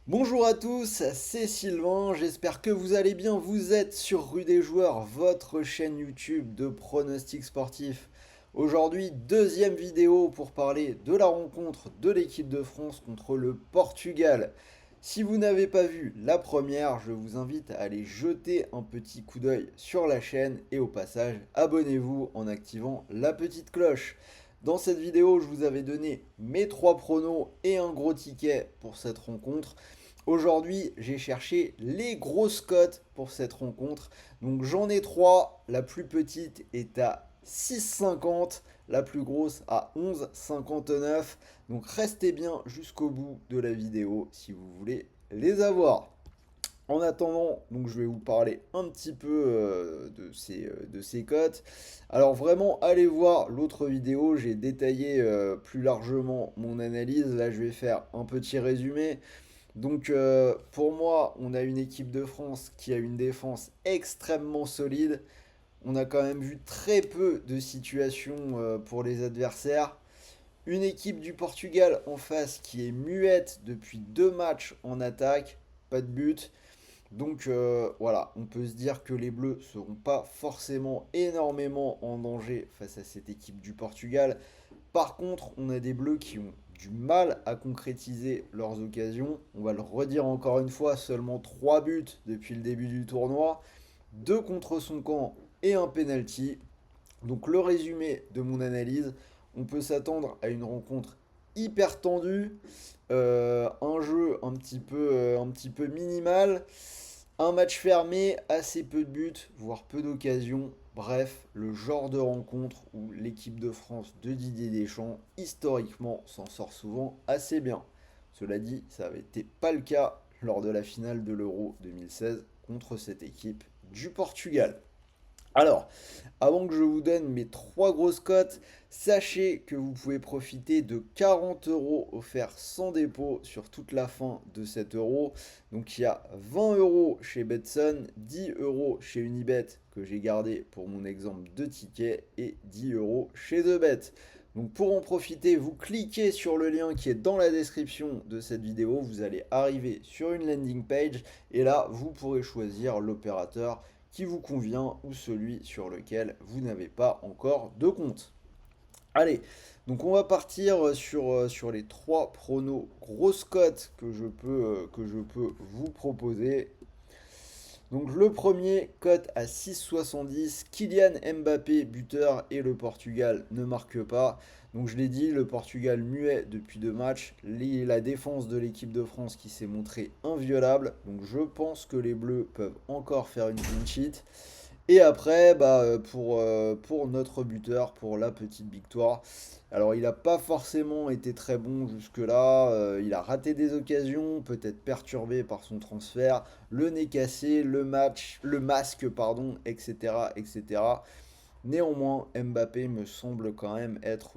Bonjour à tous, c'est Sylvain, j'espère que vous allez bien. Vous êtes sur Rue des Joueurs, votre chaîne YouTube de pronostics sportifs. Aujourd'hui, deuxième vidéo pour parler de la rencontre de l'équipe de France contre le Portugal. Si vous n'avez pas vu la première, je vous invite à aller jeter un petit coup d'œil sur la chaîne et au passage, abonnez-vous en activant la petite cloche. Dans cette vidéo, je vous avais donné mes trois pronos et un gros ticket pour cette rencontre. Aujourd'hui, j'ai cherché les grosses cotes pour cette rencontre. Donc j'en ai trois. La plus petite est à 6,50. La plus grosse à 11,59. Donc restez bien jusqu'au bout de la vidéo si vous voulez les avoir. En attendant, donc je vais vous parler un petit peu de ces cotes. Alors vraiment, allez voir l'autre vidéo, j'ai détaillé plus largement mon analyse. Là, je vais faire un petit résumé. Donc pour moi, on a une équipe de France qui a une défense extrêmement solide. On a quand même vu très peu de situations pour les adversaires. Une équipe du Portugal en face qui est muette depuis deux matchs en attaque, pas de but. Donc voilà, on peut se dire que les Bleus ne seront pas forcément énormément en danger face à cette équipe du Portugal. Par contre, on a des Bleus qui ont du mal à concrétiser leurs occasions. On va le redire encore une fois, seulement 3 buts depuis le début du tournoi, 2 contre son camp et un penalty. Donc le résumé de mon analyse, on peut s'attendre à une rencontre hyper tendue, un jeu un petit peu minimal, un match fermé, assez peu de buts, voire peu d'occasions. Bref, le genre de rencontre où l'équipe de France de Didier Deschamps, historiquement, s'en sort souvent assez bien. Cela dit, ça n'avait été pas le cas lors de la finale de l'Euro 2016 contre cette équipe du Portugal. Alors, avant que je vous donne mes trois grosses cotes, sachez que vous pouvez profiter de 40 euros offerts sans dépôt sur toute la fin de cet euro. Donc il y a 20 euros chez Betson, 10 euros chez Unibet que j'ai gardé pour mon exemple de ticket et 10 euros chez TheBet. Donc pour en profiter, vous cliquez sur le lien qui est dans la description de cette vidéo, vous allez arriver sur une landing page et là vous pourrez choisir l'opérateur qui vous convient ou celui sur lequel vous n'avez pas encore de compte. Allez, donc on va partir sur les trois pronos grosses cotes que je peux vous proposer. Donc le premier cote à 6,70, Kylian Mbappé buteur et le Portugal ne marque pas. Donc je l'ai dit, le Portugal muet depuis deux matchs, la défense de l'équipe de France qui s'est montrée inviolable. Donc je pense que les Bleus peuvent encore faire une clean sheet. Et après, pour notre buteur, pour la petite victoire, alors il n'a pas forcément été très bon jusque-là, il a raté des occasions, peut-être perturbé par son transfert, le nez cassé, le masque, pardon, etc., etc. Néanmoins, Mbappé me semble quand même être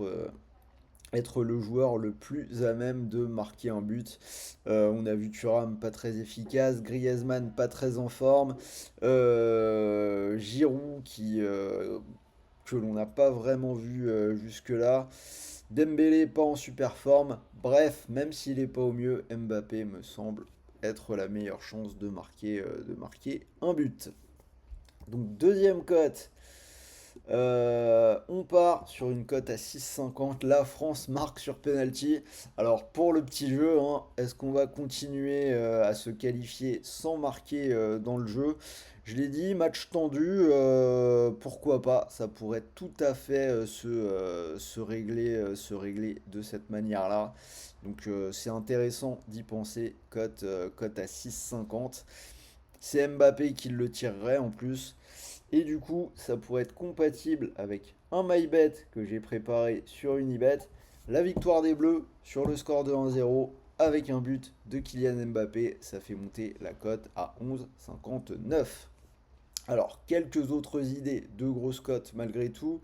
le joueur le plus à même de marquer un but. On a vu Thuram pas très efficace, Griezmann pas très en forme, Giroud que l'on n'a pas vraiment vu jusque-là, Dembélé pas en super forme. Bref, même s'il n'est pas au mieux, Mbappé me semble être la meilleure chance de marquer un but. Donc deuxième cote, on part sur une cote à 6,50. La France marque sur penalty. Alors pour le petit jeu, hein, est-ce qu'on va continuer à se qualifier sans marquer dans le jeu? Je l'ai dit, match tendu, pourquoi pas? Ça pourrait tout à fait se régler de cette manière-là. Donc c'est intéressant d'y penser. Cote à 6,50. C'est Mbappé qui le tirerait en plus. Et du coup, ça pourrait être compatible avec un MyBet que j'ai préparé sur Unibet. La victoire des Bleus sur le score de 1-0 avec un but de Kylian Mbappé. Ça fait monter la cote à 11,59. Alors, quelques autres idées de grosses cotes malgré tout.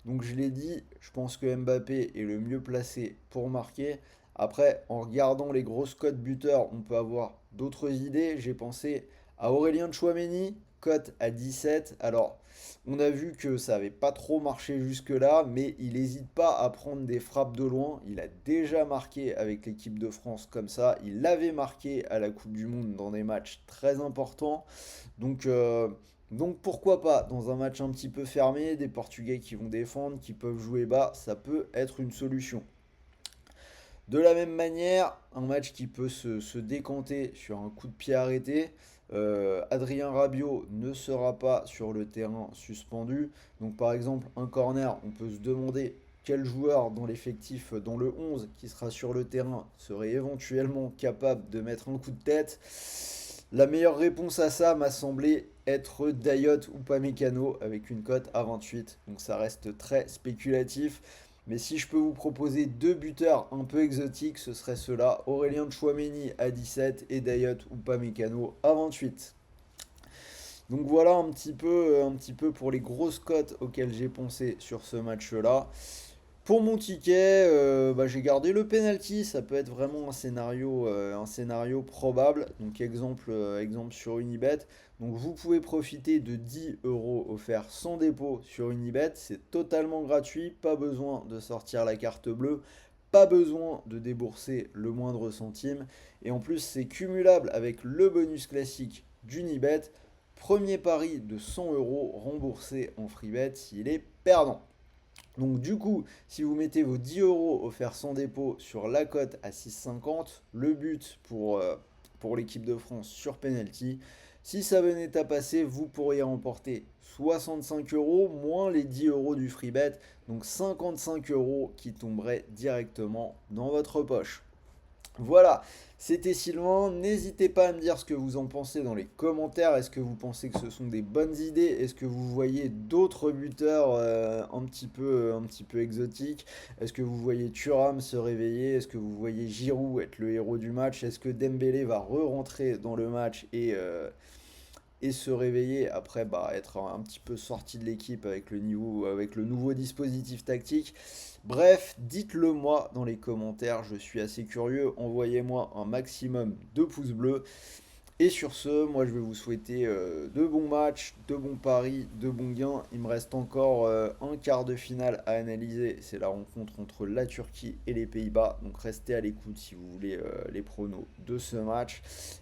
Donc je l'ai dit, je pense que Mbappé est le mieux placé pour marquer. Après, en regardant les grosses cotes buteurs, on peut avoir d'autres idées. J'ai pensé à Aurélien Tchouameni cote à 17. Alors, on a vu que ça n'avait pas trop marché jusque-là, mais il n'hésite pas à prendre des frappes de loin. Il a déjà marqué avec l'équipe de France comme ça. Il l'avait marqué à la Coupe du Monde dans des matchs très importants. Donc, euh, donc pourquoi pas, dans un match un petit peu fermé, des Portugais qui vont défendre, qui peuvent jouer bas, ça peut être une solution. De la même manière, un match qui peut se décanter sur un coup de pied arrêté. Adrien Rabiot ne sera pas sur le terrain suspendu. Donc par exemple, un corner, on peut se demander quel joueur dans l'effectif, dans le 11 qui sera sur le terrain, serait éventuellement capable de mettre un coup de tête. La meilleure réponse à ça m'a semblé être Dayot ou Pamecano avec une cote à 28. Donc ça reste très spéculatif. Mais si je peux vous proposer deux buteurs un peu exotiques, ce serait ceux-là. Aurélien Tchouameni à 17 et Dayot ou Pamecano à 28. Donc voilà un petit peu pour les grosses cotes auxquelles j'ai pensé sur ce match-là. Pour mon ticket, j'ai gardé le penalty, ça peut être vraiment un scénario probable. Donc exemple sur Unibet. Donc vous pouvez profiter de 10 euros offerts sans dépôt sur Unibet. C'est totalement gratuit, pas besoin de sortir la carte bleue, pas besoin de débourser le moindre centime. Et en plus c'est cumulable avec le bonus classique d'Unibet. Premier pari de 100 euros remboursé en freebet s'il est perdant. Donc du coup, si vous mettez vos 10 euros offerts sans dépôt sur la cote à 6,50, le but pour l'équipe de France sur penalty, si ça venait à passer, vous pourriez remporter 65 euros moins les 10 euros du free bet, donc 55 euros qui tomberaient directement dans votre poche. Voilà, c'était Sylvain. N'hésitez pas à me dire ce que vous en pensez dans les commentaires. Est-ce que vous pensez que ce sont des bonnes idées? Est-ce que vous voyez d'autres buteurs un petit peu exotiques? Est-ce que vous voyez Thuram se réveiller? Est-ce que vous voyez Giroud être le héros du match? Est-ce que Dembélé va re-rentrer dans le match et se réveiller après être un petit peu sorti de l'équipe avec avec le nouveau dispositif tactique. Bref, dites-le moi dans les commentaires, je suis assez curieux, envoyez-moi un maximum de pouces bleus. Et sur ce, moi je vais vous souhaiter de bons matchs, de bons paris, de bons gains. Il me reste encore un quart de finale à analyser. C'est la rencontre entre la Turquie et les Pays-Bas. Donc restez à l'écoute si vous voulez les pronos de ce match.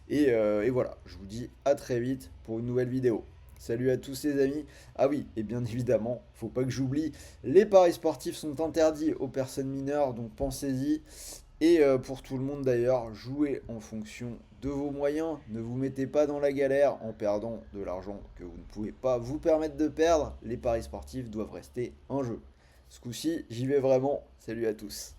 Et voilà, je vous dis à très vite pour une nouvelle vidéo. Salut à tous les amis. Ah oui, et bien évidemment, faut pas que j'oublie, les paris sportifs sont interdits aux personnes mineures, donc pensez-y. Et pour tout le monde d'ailleurs, jouez en fonction de vos moyens. Ne vous mettez pas dans la galère en perdant de l'argent que vous ne pouvez pas vous permettre de perdre. Les paris sportifs doivent rester un jeu. Ce coup-ci, j'y vais vraiment. Salut à tous.